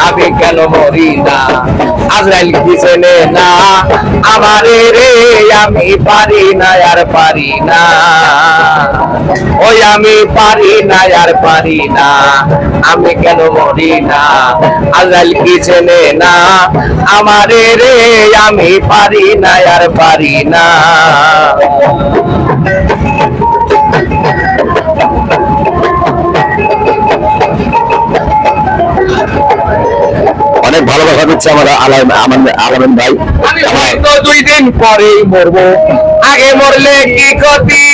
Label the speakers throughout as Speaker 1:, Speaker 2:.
Speaker 1: আমি কেন মরি না আজরাইল কি চেনে না আমারে রে আমি পারি না আর পারি না ওই আমি পারি না আর পারি না আমি কেন মরি না আজরাইল কি চেনে না আমারে রে আমি পারি না আর পারি না
Speaker 2: অনেক ভালোবাসা দিচ্ছে আমার আলামিন ভাই।
Speaker 1: আমি হয়তো 2 দিন পরেই মরবো আগে মরলে কি ক্ষতি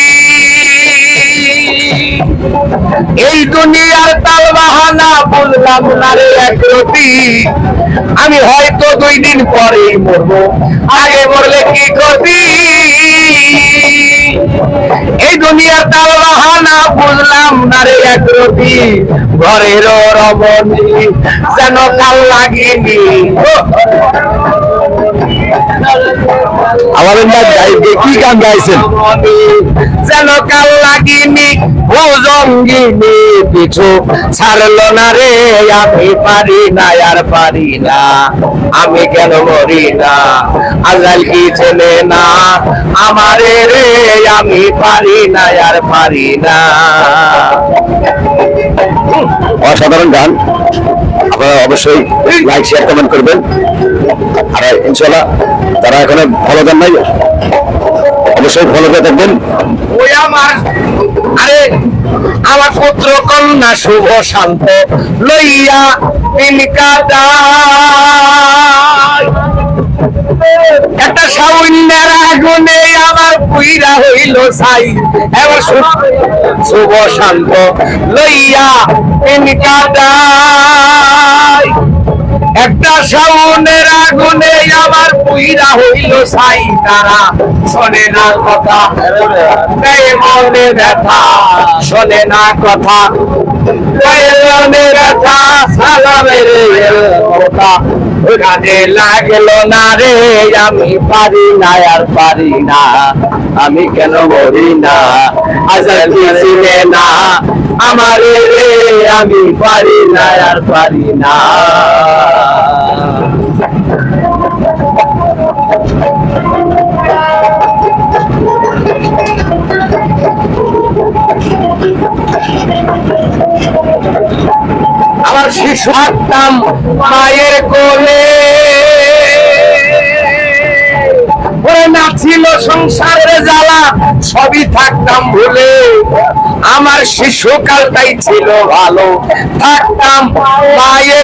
Speaker 1: এই দুনিয়ার তাল বাহানা বুঝলাম না রে একরতি আমি হয়তো 2 দিন পরেই মরবো আগে মরলে কি ক্ষতি এই দুনিয়ার তাল বাহানা বুঝলাম না রে একরতি ঘরের রমণী যেন কাল লাগেনি
Speaker 2: আলামিন ভাই কি গান গাইছেন?
Speaker 1: যেন কাল লাগিনি ভুজঙ্গিনী পিছু ছাড়লো না রে আমি পারি না আর পারি না আমি কেন মরি না আজরাইল কি চেনে না আমারে রে আমি পারি না আর পারি না
Speaker 2: অসাধারণ গান। আপনারা অবশ্যই লাইক শেয়ার কমেন্ট করবেন আর ইনশাআল্লাহ যারা এখনো ফলো দেন নাই অবশ্যই ফলো করে দেখবেন।
Speaker 1: ওই আমার আরে আমার পুত্র কন্যা শুভ শান্ত লইয়া তিনকা দায় একটা সাউন্যের আগুনে আমার পুইরা হইল ছাই এবার শুভ শান্ত লইয়া তিনকা দায় একটা সাউনের আগুনে আমার পুইরা হইল ছাই তারা শোনে না কথা মনে ব্যথা শোনে না কথা মনে ব্যথা সালামের কথা কাজে লাগলো না রে আমি পারি না আর পারি না আমি কেন মরি না আজরাইল কি চিনে না আমারে রে আমি পারি না আর পারি না আমার শিশু থাকতাম মায়ের কোলে ওরে না ছিল সংসারের জ্বালা সবই থাকতাম ভুলে আমার শিশুকালটাই ছিল ভালো থাকতাম মায়ের